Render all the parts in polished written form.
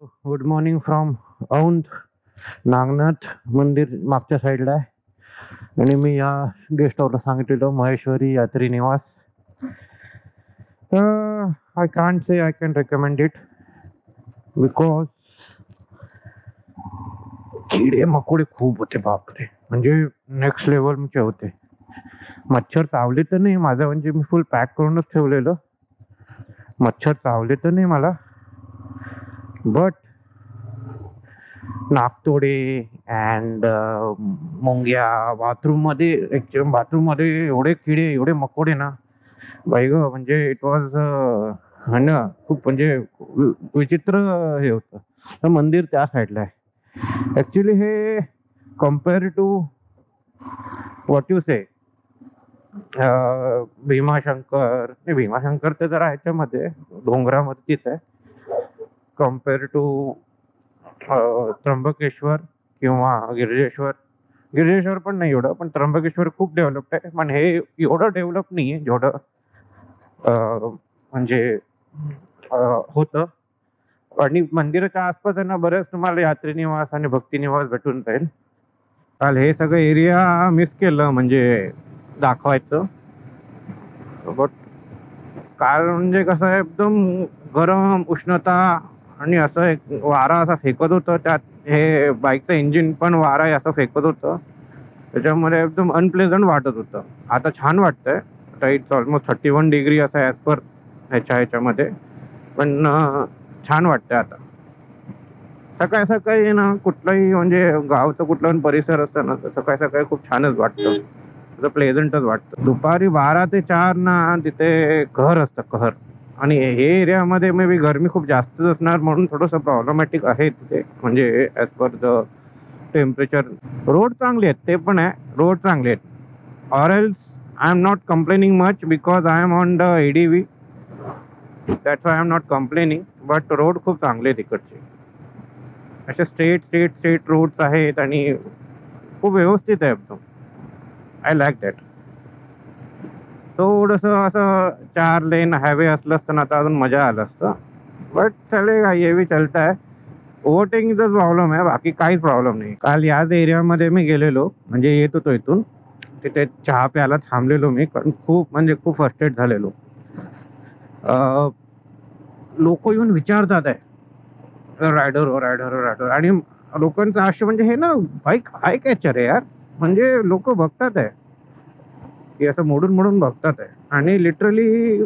Good morning from Aundh. Nagnath मंदिर मागच्या साईडला आहे आणि मी या गेस्ट हाऊसला सांगितलेलं महेश्वरी यात्री निवास. I can't say I can recommend it because किडे मकोडे खूप होते बापरे, म्हणजे नेक्स्ट लेवलचे होते. मच्छर चावले तर नाही माझं, म्हणजे मी फुल पॅक करूनच ठेवलेलं. मच्छर चावले तर नाही मला, बट नागतोडे अँड मुंग्या बाथरूम मध्ये एवढे किडे एवढे मकोडे ना बाई ग, म्हणजे इट वॉज हा ना, खूप म्हणजे विचित्र हे होतं. तर मंदिर त्या साईडला आहे ऍक्च्युली. हे कम्पेअर टू व्हॉट यू से भीमाशंकर, नाही भीमाशंकर तर जरा ह्याच्यामध्ये डोंगरावरतीच आहे. कम्पेअर टू त्र्यंबकेश्वर किंवा गिरिजेश्वर पण नाही एवढं, पण त्र्यंबकेश्वर खूप डेव्हलप्ड आहे. पण हे एवढं डेव्हलप नाही आहे जेवढं म्हणजे होतं. आणि मंदिराच्या आसपास आहे ना बरेच तुम्हाला यात्री निवास आणि भक्ती निवास भेटून जाईल. काल हे सगळं एरिया मिस केलं म्हणजे दाखवायचं. बट काल म्हणजे कसं आहे, एकदम गरम उष्णता आणि असं एक वारा असा फेकत होतं. त्यात हे बाईकचं इंजिन पण वारा असं फेकत होतं, त्याच्यामुळे एकदम अनप्लेझंट वाटत होतं. आता छान वाटतंय. आता इट्स ऑलमोस्ट 31 डिग्री असं ॲज पर ह्याच्यामध्ये, पण छान वाटतंय आता. सकाळी सकाळी ना कुठलाही म्हणजे गावचं कुठला परिसर असतं ना, तर सकाळी सकाळी खूप छानच वाटतं, असं प्लेझंटच वाटतं. दुपारी 12 ते 4 ना तिथे कहर असतं, कहर. आणि हे एरियामध्ये मे बी गरमी खूप जास्तच असणार, म्हणून थोडंसं प्रॉब्लेमॅटिक आहे तिथे, म्हणजे as per the temperature. Road चांगले आहेत, ते पण आहे, रोड चांगले आहेत. Or else I am not complaining much because I am on the ADV, that's why I am not complaining. But road खूप चांगले आहेत तिकडचे, असे स्ट्रेट रोड्स आहेत आणि खूप व्यवस्थित आहे एकदम. I like that. थोडंसं असं 4 लेन हायवे असलं असतं ना तर अजून मजा आलं असतं, बट चलेगा, ये भी चलता है. ओव्हरटेकिंगचाच प्रॉब्लेम आहे, बाकी काहीच प्रॉब्लेम नाही. काल याच एरियामध्ये मी गेलेलो, म्हणजे येत होतो इथून, तिथे चहा प्यायला थांबलेलो मी, कारण खूप म्हणजे खूप फ्रस्ट्रेट झालेलो. लोक येऊन विचारतात आहे रायडर, आणि लोकांचं असं म्हणजे हे ना बाईक आहे कॅचर आहे यार, म्हणजे लोक बघतात आहे की असं मोडून मोडून बघतात आहे. आणि लिटरली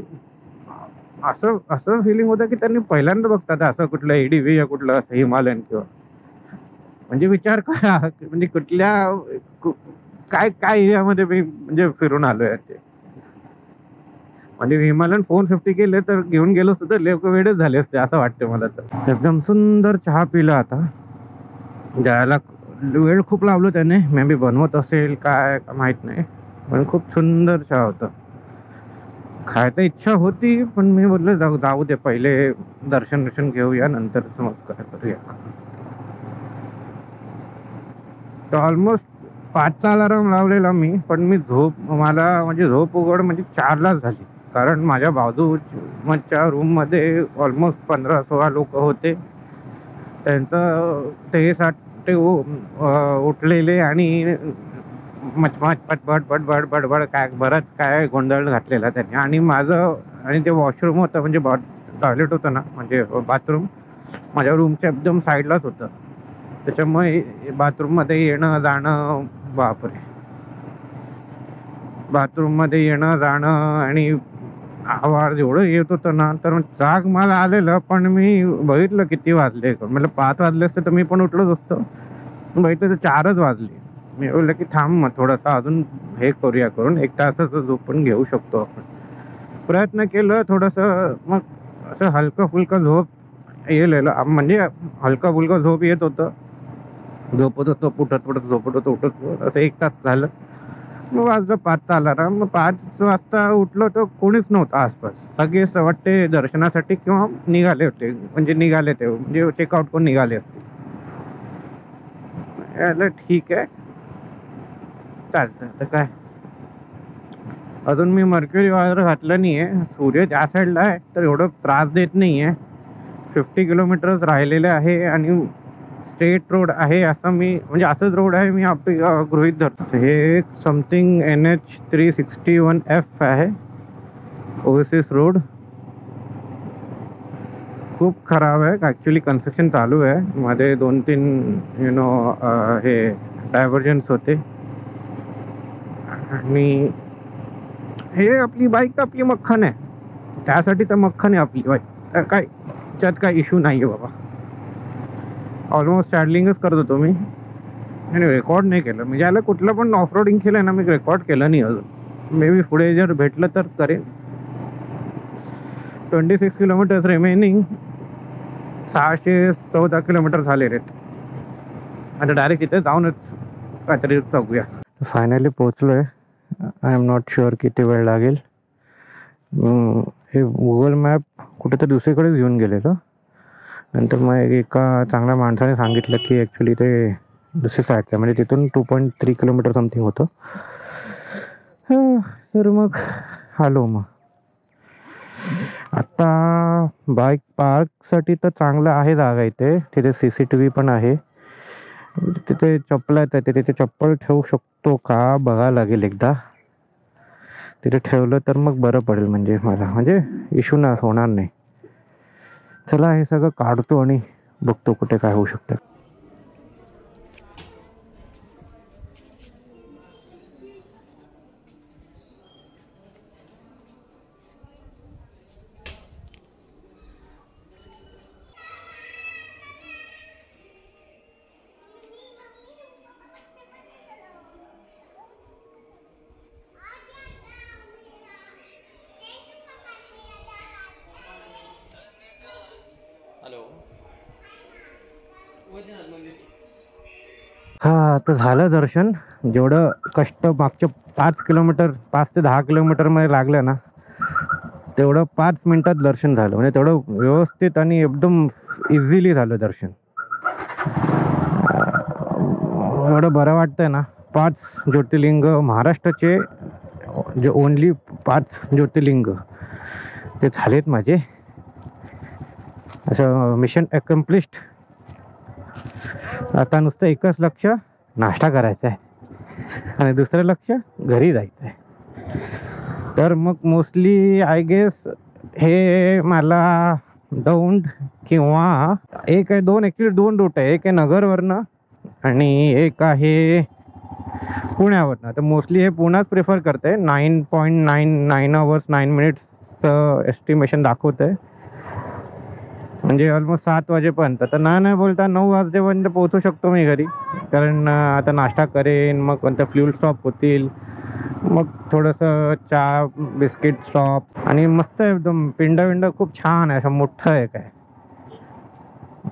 असं असं फिलिंग होतं की त्यांनी पहिल्यांदा बघतात असं कुठलं ADV या कुठलं असं हिमालयन किंवा, म्हणजे विचार करा म्हणजे कुठल्या काय काय एरियामध्ये मी म्हणजे फिरून आलोय ते. म्हणजे हिमालयन 450 केले तर घेऊन गेलो असतो तर लोक वेळच झाले असते असं वाटतं मला. तर एकदम सुंदर चहा पिला. आता जायला वेळ खूप लावलो त्याने, मे बी बनवत असेल काय माहित नाही, पण खूप सुंदर चहा होता. खायची इच्छा होती पण मी बोललो जाऊ जाऊ दे, पहिले दर्शन घेऊया नंतर मग काय करूया. तर ऑलमोस्ट 5चा अलार्म लावलेला मी, पण मी मला म्हणजे झोप उघड म्हणजे 4लाच झाली, कारण माझ्या बाजूच्या रूममध्ये ऑलमोस्ट 15-16 लोक होते. त्यांचं ते ते उठलेले आणि मचमच पटपट पटपट बडबड काय बरंच काय गोंधळ घातलेला त्यांनी. आणि माझं आणि ते वॉशरूम होतं, म्हणजे टॉयलेट होतं ना, म्हणजे बाथरूम माझ्या रूमच्या एकदम साईडलाच होतं. त्याच्यामुळे बाथरूममध्ये येणं जाणं, बापरे, बाथरूममध्ये येणं जाणं आणि आवाज एवढं येत होतं ना, तर जाग मला आलेलं. पण मी बघितलं किती वाजले, मला 5 वाजले असते तर मी पण उठलोच असतो. बघितलं तर 4च वाजले. मी बोललं की थांब मग थोडंसं अजून हे करूया, करून 1 तासाचं झोप पण घेऊ शकतो आपण. प्रयत्न केलं थोडंसं, मग असं हलकं फुलकं झोप येईल, म्हणजे हलका फुलका झोप येत होतं. झोपत होतो, झोपत होतो, असं 1 तास झालं. मग वाजलं 5चा अलार्म. मग 5 वाजता उठलो तर कोणीच नव्हतं आसपास. सगळे असं वाटते दर्शनासाठी किंवा निघाले होते, म्हणजे निघाले ते म्हणजे चेकआउट करून निघाले असते. ठीक आहे, चालतं. आता काय, अजून मी मर्क्युरी वगैरे घातलं नाही आहे. सूर्य त्या साईडला आहे तर एवढं त्रास देत नाही आहे. 50 किलोमीटर्स राहिलेले आहे आणि स्ट्रेट रोड आहे असं मी म्हणजे असंच रोड आहे मी गृहीत धरतो. हे समथिंग NH361F आहे ओएसिस रोड. खूप खराब आहे ॲक्च्युली. कन्स्ट्रक्शन चालू आहे मध्ये 2-3 हे डायव्हर्जन्स होते. आणि हे आपली बाईक तर आपली मक्खन आहे, त्यासाठी तर मक्खन आहे आपली बाईक. तर काय त्यात काय इश्यू नाही आहे बाबा. ऑलमोस्ट स्टॅडलिंगच करत होतो मी आणि रेकॉर्ड नाही केलं. म्हणजे याला कुठलं पण ऑफ रोडिंग केलं ना मी रेकॉर्ड केलं नाही अजून. मे बी पुढे जर भेटलं तर करेन. 26 किलोमीटर्स रिमेनिंग. 614 किलोमीटर झाले रे. आता डायरेक्ट इथे जाऊनच काहीतरी बघूया. फायनली पोचलो आहे. आय एम नॉट शुअर किती वेळ लागेल. हे गुगल मॅप कुठेतरी दुसरीकडेच घेऊन गेलेलं. नंतर मग एका चांगल्या माणसाने सांगितलं की ॲक्च्युली ते दुसरी साईडचं म्हणजे तिथून 2.3 किलोमीटर समथिंग होतं. तर मग आलो. मग आता बाईक पार्कसाठी तर चांगलं आहे जागा इथे. तिथे CCTV पण आहे. तिथे चप्पल आहेत, तिथे चप्पल ठेवू शकतो का बघायला लागेल एकदा. तिथे ठेवलं तर मग बरं पडेल म्हणजे मला म्हणजे इश्यू ना होणार नाही. चला हे सगळं काढतो आणि बघतो कुठे काय होऊ शकतं. हा आता झालं दर्शन. जेवढं कष्ट मागच्या 5 ते 10 किलोमीटरमध्ये लागलं ना तेवढं 5 मिनिटात दर्शन झालं. म्हणजे तेवढं व्यवस्थित आणि एकदम इझिली झालं दर्शन. एवढं बरं वाटतंय ना. 5 ज्योतिर्लिंग महाराष्ट्राचे जे ओनली 5 ज्योतिर्लिंग ते झालेत माझे. असं मिशन अकम्प्लिश्ड. आता नुसतं एकच लक्ष नाश्ता करायचा आहे आणि दुसरं लक्ष घरी जायचं आहे. तर मग मोस्टली आय गेस हे मला दौंड किंवा एक आहे 2 ॲक्च्युली 2 रूट आहे. एक आहे नगरवरनं आणि एक आहे पुण्यावरनं. तर मोस्टली हे पुण्याच प्रिफर करते. 9.99 hours 9 minutes एस्टिमेशन दाखवत आहे. म्हणजे ऑलमोस्ट 7 वाजेपर्यंत. तर नाही बोलता 9 वाजेपर्यंत पोहोचू शकतो मी घरी. कारण आता नाश्ता करेन, मग कोणत्या फ्युल स्टॉप होतील, मग थोडंसं चहा बिस्किट स्टॉप आणि मस्त एकदम पिंड खूप छान आहे. असं मोठं आहे काय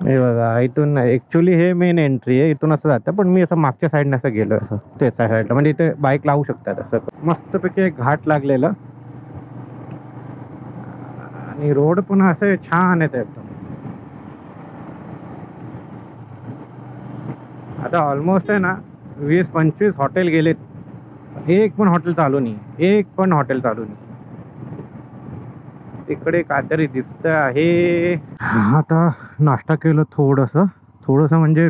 हे बघा. इथून ॲक्च्युली हे मेन एंट्री आहे. इथून असं जातं पण मी असं मागच्या साईडने असं गेलो असं ते साईडला. म्हणजे इथे बाईक लावू शकतात असं. मस्तपैकी एक घाट लागलेलं आणि रोड पण असं छान आहे एकदम. आता ऑलमोस्ट आहे ना 20-25 हॉटेल गेलेत. एक पण हॉटेल चालू नाही. तिकडे काहीतरी दिसत आहे. आता नाश्ता केलं थोडंसं म्हणजे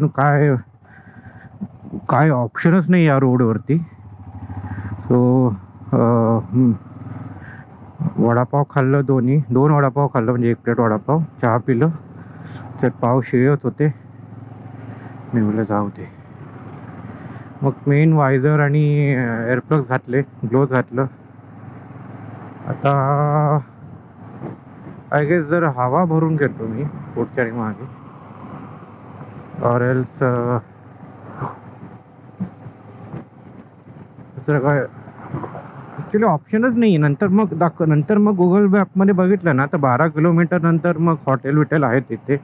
काय ऑप्शनच नाही या रोडवरती. सो वडापाव खाल्लं. 2 वडापाव खाल्लं म्हणजे 1 प्लेट वडापाव. चहा पिलं. त्यात पाव शिळत होते. मी बोललं जाऊ दे. मग मेन वायझर आणि एअरप्लग्स घातले, ग्लोव्ज घातलं. आता आय गेस जर हवा भरून घेतो मी पुढच्या आणि मागे ऑर एल्स दुसरं काय ॲक्च्युली ऑप्शनच नाही. नंतर मग गुगल मॅपमध्ये बघितलं ना तर 12 किलोमीटर नंतर मग हॉटेल आहेत तिथे.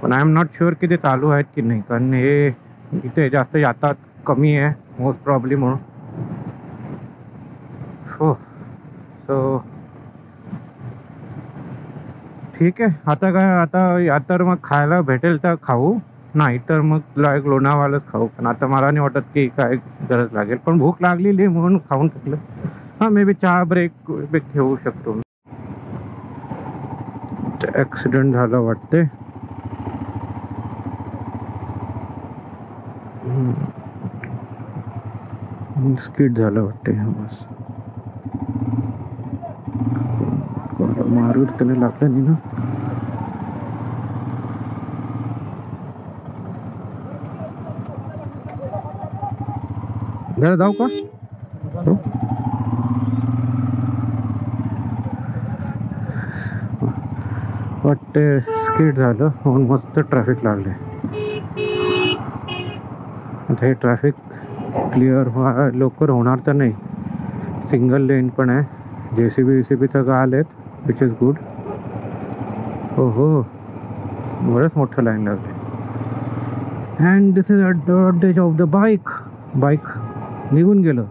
पण आय एम नॉट शुअर की ते चालू आहेत की नाही. कारण हे इथे जास्त यातायात कमी आहे मोस्ट प्रॉब्ली म्हणून. हो सो ठीक आहे. आता काय तर मग खायला भेटेल तर खाऊ, नाही तर मग एक लोणावालाच खाऊ. पण आता मला नाही वाटत की काय गरज लागेल. पण भूक लागलेली म्हणून खाऊन टाकलं. हां मे बी चहा ब्रेक घेऊ शकतो. ॲक्सिडेंट झाला वाटते. स्किड झालं वाटते. बस मारूच त्याला लागलं नाही ना. जरा जाऊ का? वाटते स्किड झालं म्हणून मस्त ट्रॅफिक लागले. आता हे ट्रॅफिक क्लिअर लवकर होणार तर नाही. सिंगल लेन पण आहे. JCB सगळं आलेत, विच इज गुड. हो हो, बरंच मोठं लाईन लागले. And this is advantage of the bike. Bike निघून गेलं.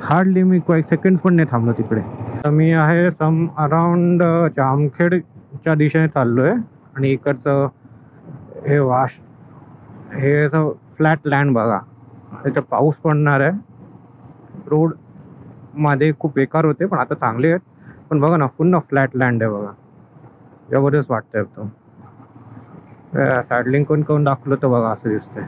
हार्डली मी काही सेकंड्स पण नाही थांबलो तिकडे. तर मी आहे सम अराउंड जामखेडच्या दिशेने चाललो आहे. आणि इकडचं हे हे असं फ्लॅट लँड बघा. त्याचा पाऊस पडणार आहे. रोड मध्ये खूप बेकार होते पण आता चांगले आहेत. पण बघा ना, पुन्हा फ्लॅट लँड आहे बघा. जबरदस्त वाटतंय एकदम. सॅडलिंग करून दाखवलं तर बघा असं दिसतंय.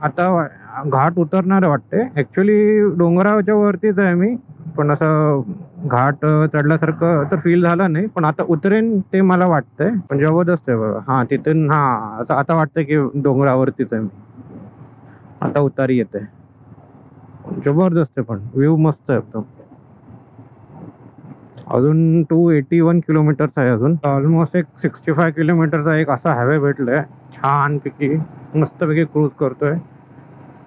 आता घाट उतरणार वाटते. ॲक्च्युली डोंगराच्या वरतीच आहे मी, पण असं घाट चढल्यासारखं तर फील झालं नाही. पण आता उतरेन ते मला वाटतंय. पण जबरदस्त आहे बघा. हां तिथून आता वाटतंय की डोंगरावरतीच आहे मी. आता उतारी येते. जबरदस्त आहे, पण व्ह्यू मस्त आहे एकदम. अजून 281 किलोमीटर्स आहे. अजून ऑलमोस्ट एक 65 किलोमीटरचा एक असा हायवे भेटलाय. छानपैकी मस्तपैकी क्रूज करतोय.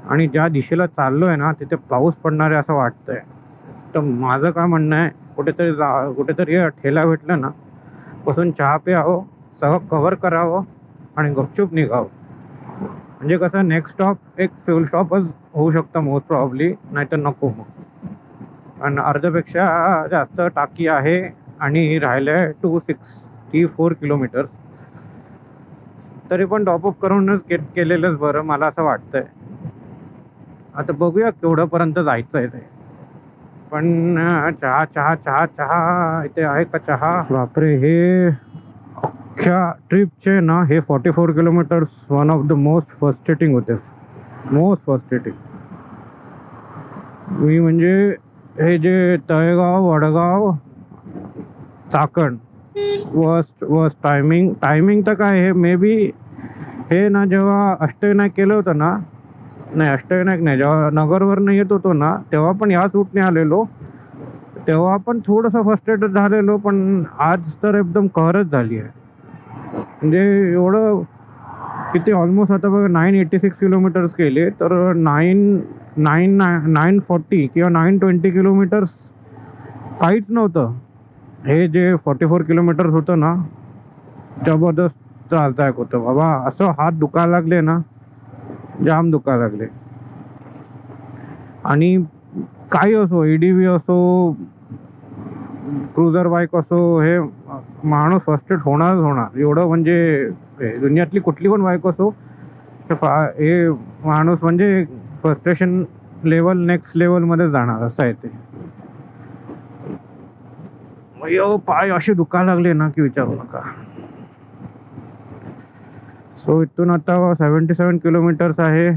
आणि ज्या दिशेला चाललोय ना तिथे पाऊस पडणार आहे असं वाटतंय. तर माझं काय म्हणणं आहे, कुठेतरी ठेला भेटला ना, बसून चहा प्यावं, सगळं कव्हर करावं आणि गपचूप निघावं. म्हणजे कसं नेक्स्ट स्टॉप एक फ्युल स्टॉपच होऊ शकतं मोस्ट प्रॉब्ली, नाहीतर नको मग. आणि अर्ध्यापेक्षा जास्त टाकी आहे आणि राहिलं 264 किलोमीटर. तरी पण टॉपअप करूनच केलेलंच बरं मला असं वाटतंय. आता बघूया केवढ्यापर्यंत जायचं आहे ते. पण चहा चहा चहा चहा इथे आहे का चहा? बापरे, हे अख्ख्या ट्रिपचे ना हे 44 kilometres one of the most frustrating होते. Most frustrating. मी म्हणजे हे जे तळेगाव, वडगाव, चाकण वर्स्ट टायमिंग तर काय हे मे बी हे ना जेव्हा अष्टविनायक केलं होतं ना, नाही अष्टविनायक नाही, जेव्हा नगरवरनं येत होतो ना तेव्हा पण याच रूटने आलेलो. तेव्हा पण थोडंसं फ्रस्ट्रेटेड झालेलो. पण आज तर एकदम कहरच झाली आहे. म्हणजे एवढं किती ऑलमोस्ट आता बघा 986 किलोमीटर्स केले तर 940 किंवा 920 किलोमीटर्स काहीच नव्हतं. हे जे 44 किलोमीटर्स होतं ना, जबरदस्त त्रासदायक होतं बाबा. असं हात दुखायला लागले ना, जाम दुखायला लागले. आणि काही असो, EDV असो, क्रुझर बाईक असो, हे माणूस फ्रस्ट्रेट होणार. एवढं म्हणजे दुनियातली कुठली पण बाईक असो, हे माणूस म्हणजे फ्रस्ट्रेशन लेवल नेक्स्ट लेवलमध्ये जाणार असं आहे ते. पाय असे दुखायला लागले ना की विचारू नका. सो इथून आता 77 किलोमीटर्स आहे.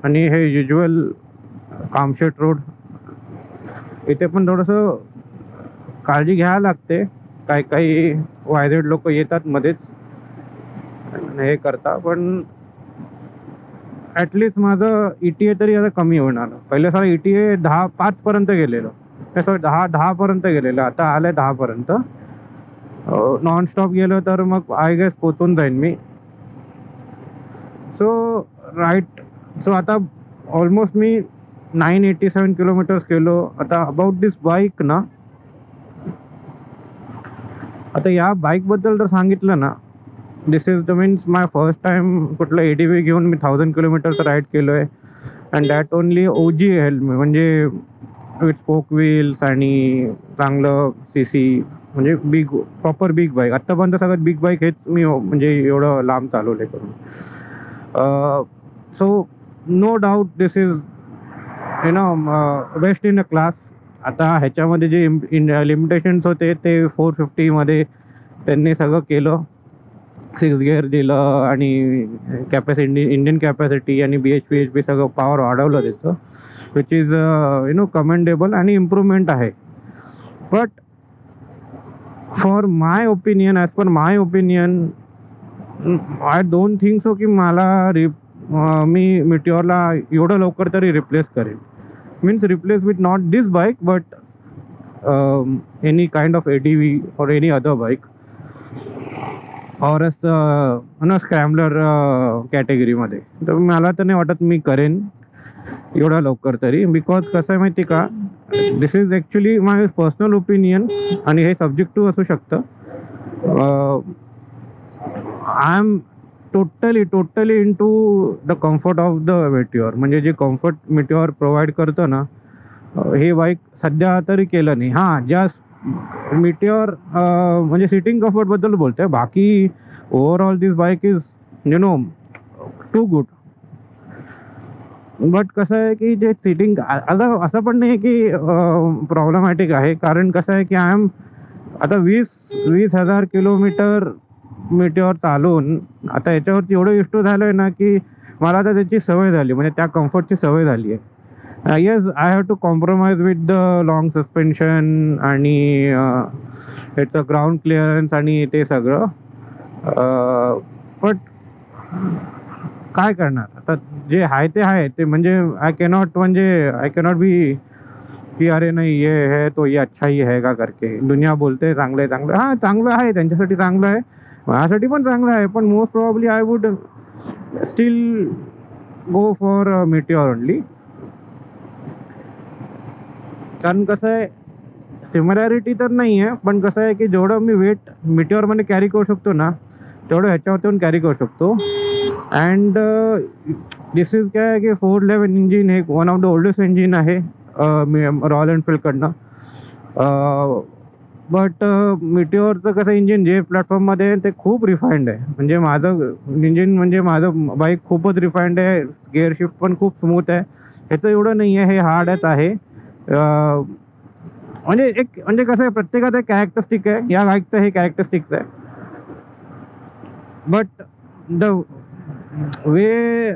आणि हे युज्युअल कामशेट रोड. इथे पण थोडंसं काळजी घ्यायला लागते. काही वायरेड लोक येतात मध्येच हे करता. पण ॲटलिस्ट माझं ETA तरी आता कमी होणार. पहिले साला ETA 5 पर्यंत गेलेलं, सॉरी 10 पर्यंत गेलेलं. आता आलंय 10 पर्यंत. नॉनस्टॉप गेलं तर मग आय गेस पोचून जाईन मी. सो आता ऑलमोस्ट मी 987 किलोमीटर्स केलो. आता अबाउट दिस बाईक ना, आता या बाईकबद्दल जर सांगितलं ना, this is the means my first time कुठलं EDV घेऊन मी 1000 किलोमीटरचं राईड केलो आहे. And that only OG helmet, म्हणजे विथ स्पोक व्हील्स आणि चांगलं CC, म्हणजे प्रॉपर बिग बाईक. आत्तापर्यंत सगळ्यात बिग बाईक हेच मी म्हणजे एवढं लांब चालवले करून. So no doubt this is best in a class. आता ह्याच्यामध्ये जे लिमिटेशन्स होते ते 450 मध्ये त्यांनी सगळं केलं. 6 गिअर दिलं आणि कॅपॅसिटी, इंडियन कॅपॅसिटी आणि BHP सगळं पॉवर वाढवलं त्याचं, विच इज कमेंडेबल आणि इम्प्रूव्हमेंट आहे. But for my opinion, as per my opinion, I don't think so की मी मिटिओरला एवढं लवकर तरी रिप्लेस करेन. Means replace with not this bike but any kind of ATV or any other bike or स्क्रॅम्बलर कॅटेगरीमध्ये. तर मला तर नाही वाटत मी करेन एवढा लवकर तरी. बिकॉज कसं आहे माहिती का, this is actually my personal opinion आणि हे सब्जेक्टिव्ह असू शकतं. I am totally into the comfort of the Meteor. म्हणजे जे कम्फर्ट मिटिओर प्रोव्हाइड करतं ना, हे बाईक सध्या तरी केलं नाही. हां, ज्या मिटिओर म्हणजे सिटिंग कम्फर्टबद्दल बोलतोय, बाकी overall this bike is too good. But कसं आहे की जे सिटिंग, आता असं पण नाही की प्रॉब्लेमॅटिक आहे. कारण कसं आहे की आय एम आता 20,000 किलोमीटर मिटिओर चालवून आता याच्यावरती एवढं इष्ट झालं आहे ना की मला आता त्याची सवय झाली, म्हणजे त्या कम्फर्टची सवय झाली आहे. Yes, I have to compromise with the long suspension आणि त्याचं ग्राउंड क्लिअरन्स आणि ते सगळं. बट काय करणार आता, जे आहे ते आहे. ते म्हणजे आय कॅनॉट बी की अरे नाही ये है तो ये अच्छा ही है का करके. दुनिया बोलते चांगलं आहे, चांगलं. हां, चांगलं आहे, त्यांच्यासाठी चांगलं आहे, माझ्यासाठी पण चांगलं आहे. पण most probably I would still go for Meteor only. कारण कसं आहे, सिमिलॅरिटी तर नाही आहे, पण कसं आहे की जेवढं मी वेट मिटिओरमध्ये कॅरी करू शकतो ना, तेवढं ह्याच्यावरती पण कॅरी करू शकतो. अँड दिस इज काय आहे की 411 इंजिन हे one of the oldest engine आहे रॉयल एनफिल्डकडनं. बट मिटिओरचं कसं इंजिन जे प्लॅटफॉर्ममध्ये ते खूप रिफाईंड आहे. म्हणजे माझं इंजिन, म्हणजे माझं बाईक खूपच रिफाईंड आहे. गिअर शिफ्ट पण खूप स्मूथ आहे. ह्याचं एवढं नाही आहे, हे हार्डच आहे. म्हणजे कसं आहे, प्रत्येकाचं एक कॅरेक्टरिस्टिक आहे. या बाईकचं हे कॅरेक्टरिस्टिक्स आहे. बट द वे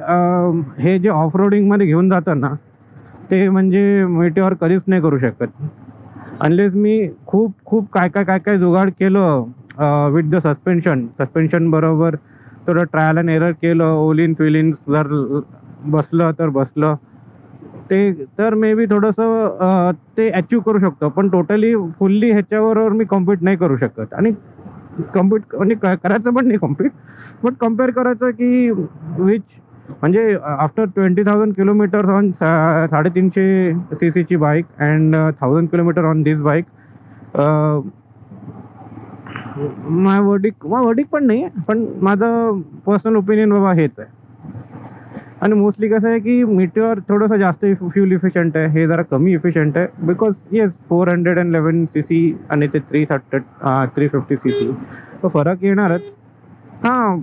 हे जे ऑफ रोडिंगमध्ये घेऊन जातं ना, ते म्हणजे मिटिओर कधीच नाही करू शकत. अनलेस मी खूप काय जुगाड केलं विथ द सस्पेन्शन बरोबर, थोडं ट्रायल अँड एरर केलं, ओलिन फिलिन्स जर बसलं तर बसलं ते, तर मे बी थोडंसं ते अचीव करू शकतो. पण टोटली फुल्ली ह्याच्याबरोबर मी कॉम्पीट नाही करू शकत. आणि कम्पीट म्हणजे करायचं पण नाही कम्पीट, बट कम्पेअर करायचं की विच म्हणजे आफ्टर 20,000 किलोमीटर ऑन 350 CCची bike and 1,000 kilometre on this bike, my verdict पण नाही, पण माझं पर्सनल ओपिनियन बाबा हेच आहे. आणि मोस्टली कसं आहे की मिटिओर थोडंसं जास्त फ्यूल इफिशियंट आहे, हे जरा कमी इफिशियंट आहे. बिकॉज येस 411 CC आणि ते 350 CC तो फरक येणारच. हां,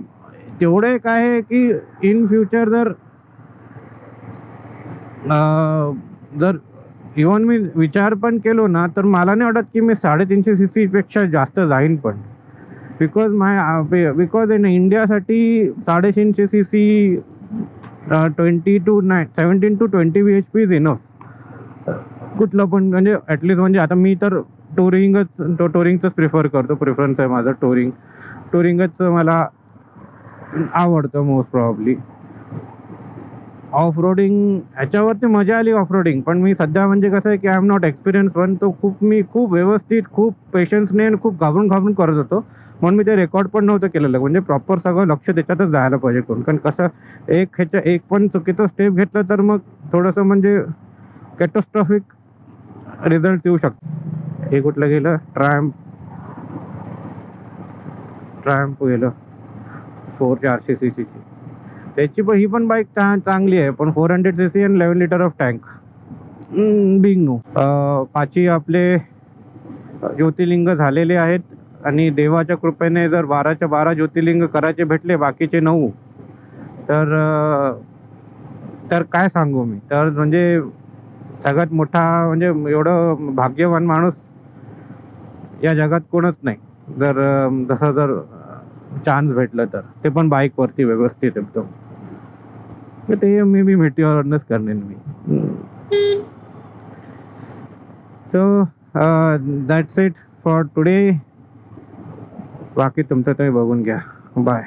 तेवढे काय आहे की इन फ्युचर जर इव्हन मी विचार पण केलो ना, तर मला नाही वाटत की मी 350 CC पेक्षा जास्त जाईन पण. बिकॉज इन इंडियासाठी 350 CC 17 to 20 BHP is enough. कुठलं पण म्हणजे ॲटलिस्ट, म्हणजे आता मी तर टोरिंगचंच प्रिफर करतो. प्रिफरन्स आहे माझं टोरिंगच मला आवडतं मोस्ट प्रॉब्ली. ऑफ रोडिंग ह्याच्यावरती मजा आली ऑफ रोडिंग, पण मी सध्या म्हणजे कसं आहे की आय एम नॉट एक्सपिरियन्स पण. तो मी खूप व्यवस्थित, खूप पेशन्सने आणि खूप घाबरून करत होतो. म्हणून मी ते रेकॉर्ड पण नव्हतं केलेलं. म्हणजे प्रॉपर सगळं लक्ष त्याच्यातच जायला पाहिजे करून. कारण कसं एक पण चुकीचं स्टेप घेतलं तर मग थोडंसं म्हणजे कॅटोस्ट्रॉफिक रिझल्ट येऊ शकतो. हे कुठलं गेलं, ट्रायम्फ गेलं 400 CCची. त्याची पण ही पण बाईक चांगली आहे, पण 400 CC आणि 11 लिटर ऑफ टँक. बिंग 5 आपले ज्योतिर्लिंग झालेले आहेत. आणि देवाच्या कृपेने जर 12च्या 12 ज्योतिर्लिंग करायचे भेटले, बाकीचे 9, तर काय सांगू मी. तर म्हणजे सगळ्यात मोठा म्हणजे एवढं भाग्यवान माणूस या जगात कोणच नाही. जर जसं जर चान्स भेटलं तर ते पण बाईकवरती व्यवस्थित एकदम. तर ते मी बी मेटिओरनच करेन मी. So that's it for today. बाकी तुमचं तुम्ही बघून घ्या. बाय.